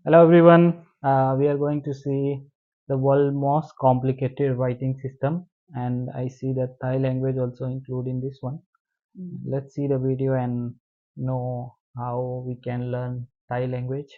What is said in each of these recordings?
Hello everyone. We are going to see the world most complicated writing system, and I see that Thai language also include in this one. Let's see the video and know how we can learn Thai language.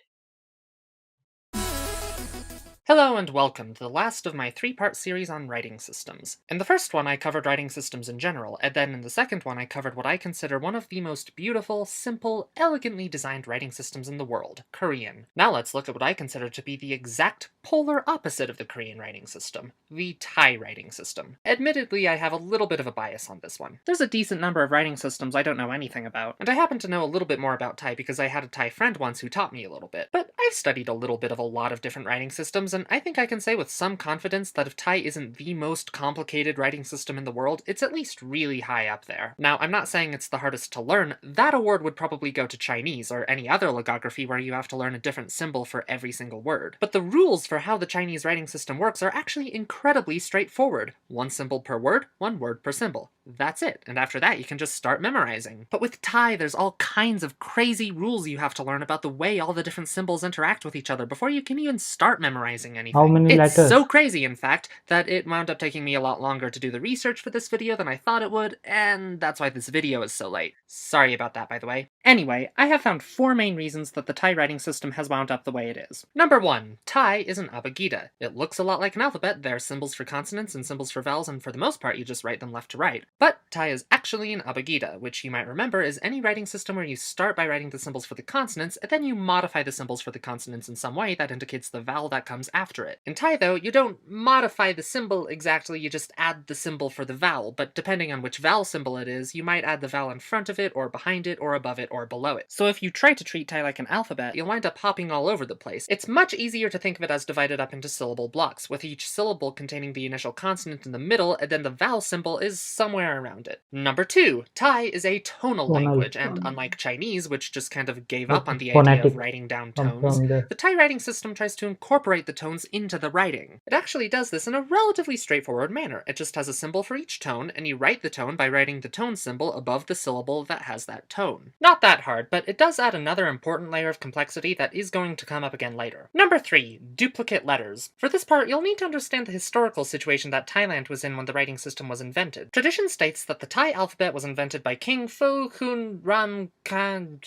Hello and welcome to the last of my three-part series on writing systems. In the first one I covered writing systems in general, and then in the second one I covered what I consider one of the most beautiful, simple, elegantly designed writing systems in the world, Korean. Now let's look at what I consider to be the exact polar opposite of the Korean writing system, the Thai writing system. Admittedly, I have a little bit of a bias on this one. There's a decent number of writing systems I don't know anything about, and I happen to know a little bit more about Thai because I had a Thai friend once who taught me a little bit. But I've studied a little bit of a lot of different writing systems, and I think I can say with some confidence that if Thai isn't the most complicated writing system in the world, it's at least really high up there. Now, I'm not saying it's the hardest to learn. That award would probably go to Chinese, or any other logography where you have to learn a different symbol for every single word. But the rules for how the Chinese writing system works are actually incredibly straightforward. One symbol per word, one word per symbol. That's it, and after that you can just start memorizing. But with Thai, there's all kinds of crazy rules you have to learn about the way all the different symbols interact with each other before you can even start memorizing anything. How many It's letters? so crazy, in fact, that it wound up taking me a lot longer to do the research for this video than I thought it would, and that's why this video is so late. Sorry about that, by the way. Anyway, I have found 4 main reasons that the Thai writing system has wound up the way it is. Number 1. Thai is an abagida. It looks a lot like an alphabet. There are symbols for consonants and symbols for vowels, and for the most part you just write them left to right. But Thai is actually an abagida, which you might remember is any writing system where you start by writing the symbols for the consonants, and then you modify the symbols for the consonants in some way that indicates the vowel that comes after it. In Thai, though, you don't modify the symbol exactly, you just add the symbol for the vowel, but depending on which vowel symbol it is, you might add the vowel in front of it, or behind it, or above it, or below it. So if you try to treat Thai like an alphabet, you'll wind up hopping all over the place. It's much easier to think of it as divided up into syllable blocks, with each syllable containing the initial consonant in the middle, and then the vowel symbol is somewhere around it. Number 2. Thai is a tonal language, and unlike Chinese, which just kind of gave up on the idea of writing down tones, the Thai writing system tries to incorporate the tones into the writing. It actually does this in a relatively straightforward manner. It just has a symbol for each tone, and you write the tone by writing the tone symbol above the syllable that has that tone. Not that hard, but it does add another important layer of complexity that is going to come up again later. Number 3. Duplicate letters. For this part, you'll need to understand the historical situation that Thailand was in when the writing system was invented. Tradition states that the Thai alphabet was invented by King Pho Kun Ram Khan.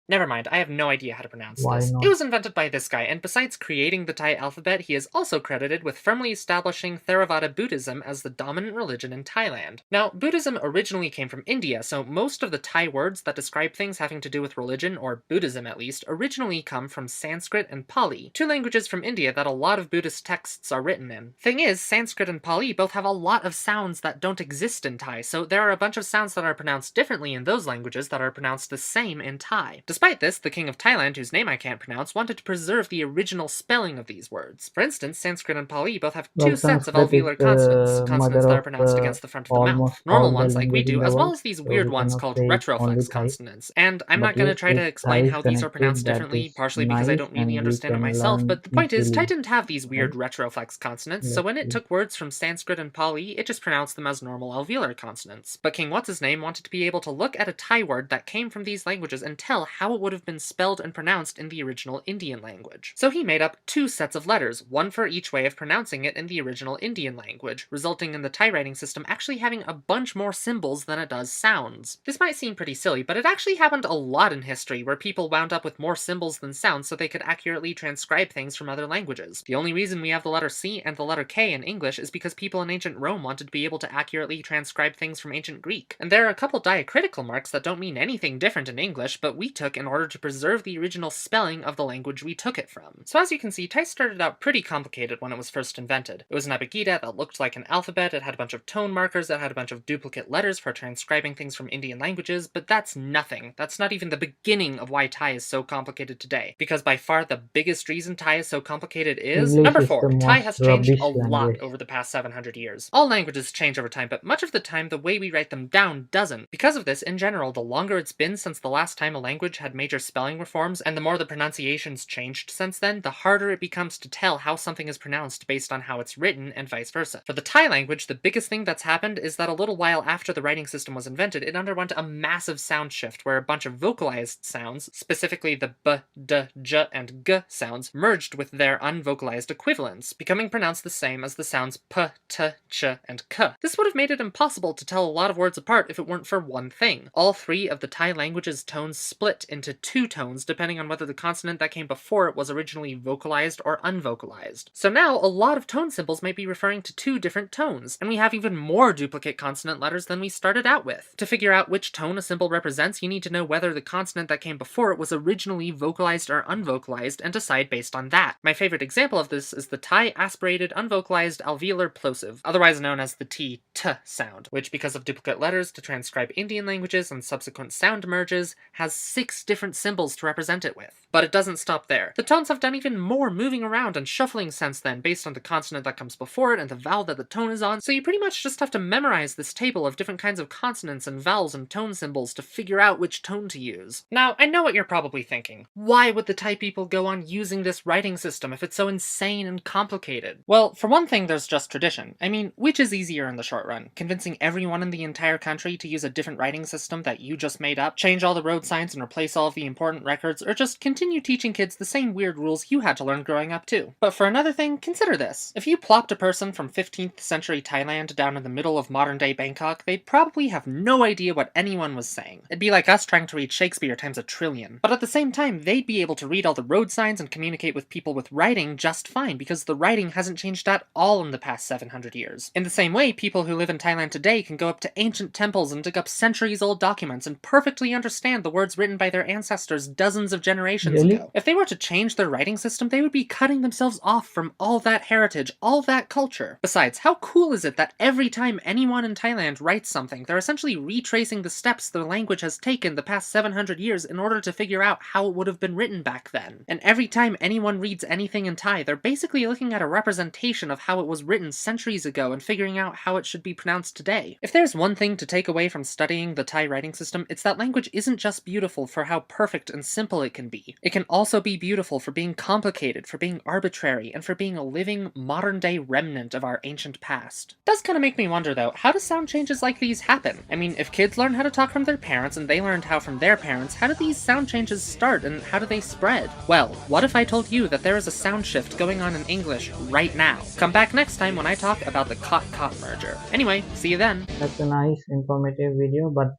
Never mind, I have no idea how to pronounce this. It was invented by this guy, and besides creating the Thai alphabet, he is also credited with firmly establishing Theravada Buddhism as the dominant religion in Thailand. Now, Buddhism originally came from India, so most of the Thai words that describe things having to do with religion, or Buddhism at least, originally come from Sanskrit and Pali, 2 languages from India that a lot of Buddhist texts are written in. Thing is, Sanskrit and Pali both have a lot of sounds that don't exist in Thai, so there are a bunch of sounds that are pronounced differently in those languages that are pronounced the same in Thai. Despite this, the king of Thailand, whose name I can't pronounce, wanted to preserve the original spelling of these words. For instance, Sanskrit and Pali both have 2 sets of alveolar consonants, consonants that are pronounced against the front of the mouth. Normal ones like we do, as well as these weird ones called retroflex consonants. And I'm not going to try to explain how these are pronounced differently, partially because I don't really understand it myself, but the point is, Thai didn't have these weird retroflex consonants, so when it took words from Sanskrit and Pali, it just pronounced them as normal alveolar consonants. But King What's-His-Name wanted to be able to look at a Thai word that came from these languages and tell how it would have been spelled and pronounced in the original Indian language. So he made up 2 sets of letters, one for each way of pronouncing it in the original Indian language, resulting in the Thai writing system actually having a bunch more symbols than it does sounds. This might seem pretty silly, but it actually happened a lot in history where people wound up with more symbols than sounds so they could accurately transcribe things from other languages. The only reason we have the letter C and the letter K in English is because people in ancient Rome wanted to be able to accurately transcribe things from ancient Greek. And there are a couple diacritical marks that don't mean anything different in English, but we took in order to preserve the original spelling of the language we took it from. So as you can see, Thai started out pretty complicated when it was first invented. It was an abagida that looked like an alphabet, it had a bunch of tone markers, it had a bunch of duplicate letters for transcribing things from Indian languages, but that's nothing. That's not even the beginning of why Thai is so complicated today, because by far the biggest reason Thai is so complicated is... Number 4. Thai has changed a lot over the past 700 years. All languages change over time, but much of the time the way we write them down doesn't. Because of this, in general, the longer it's been since the last time a language had major spelling reforms, and the more the pronunciations changed since then, the harder it becomes to tell how something is pronounced based on how it's written, and vice versa. For the Thai language, the biggest thing that's happened is that a little while after the writing system was invented, it underwent a massive sound shift where a bunch of vocalized sounds, specifically the b, d, j, and g sounds, merged with their unvocalized equivalents, becoming pronounced the same as the sounds p, t, ch, and k. This would have made it impossible to tell a lot of words apart if it weren't for one thing. All three of the Thai language's tones split into two tones depending on whether the consonant that came before it was originally vocalized or unvocalized. So now, a lot of tone symbols might be referring to two different tones, and we have even more duplicate consonant letters than we started out with. To figure out which tone a symbol represents, you need to know whether the consonant that came before it was originally vocalized or unvocalized, and decide based on that. My favorite example of this is the Thai aspirated unvocalized alveolar plosive, otherwise known as the t sound, which, because of duplicate letters to transcribe Indian languages and subsequent sound merges, has 6 different symbols to represent it with. But it doesn't stop there. The tones have done even more moving around and shuffling since then based on the consonant that comes before it and the vowel that the tone is on, so you pretty much just have to memorize this table of different kinds of consonants and vowels and tone symbols to figure out which tone to use. Now, I know what you're probably thinking. Why would the Thai people go on using this writing system if it's so insane and complicated? Well, for one thing, there's just tradition. I mean, which is easier in the short run? Convincing everyone in the entire country to use a different writing system that you just made up, change all the road signs and replace all of the important records, or just continue teaching kids the same weird rules you had to learn growing up too? But for another thing, consider this. If you plopped a person from 15th century Thailand down in the middle of modern day Bangkok, they'd probably have no idea what anyone was saying. It'd be like us trying to read Shakespeare times a trillion. But at the same time, they'd be able to read all the road signs and communicate with people with writing just fine, because the writing hasn't changed at all in the past 700 years. In the same way, people who live in Thailand today can go up to ancient temples and dig up centuries-old documents and perfectly understand the words written by their ancestors dozens of generations ago. If they were to change their writing system, they would be cutting themselves off from all that heritage, all that culture. Besides, how cool is it that every time anyone in Thailand writes something, they're essentially retracing the steps their language has taken the past 700 years in order to figure out how it would have been written back then. And every time anyone reads anything in Thai, they're basically looking at a representation of how it was written centuries ago and figuring out how it should be pronounced today. If there's one thing to take away from studying the Thai writing system, it's that language isn't just beautiful for how perfect and simple it can be. It can also be beautiful for being complicated, for being arbitrary, and for being a living, modern-day remnant of our ancient past. It does kind of make me wonder, though, how do sound changes like these happen? I mean, if kids learn how to talk from their parents and they learned how from their parents, how do these sound changes start and how do they spread? Well, what if I told you that there is a sound shift going on in English right now? Come back next time when I talk about the cot-cot merger. Anyway, see you then. That's a nice, informative video, but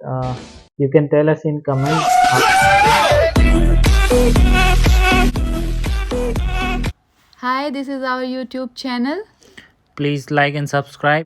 you can tell us in comments. Hi, this is our YouTube channel. Please like and subscribe.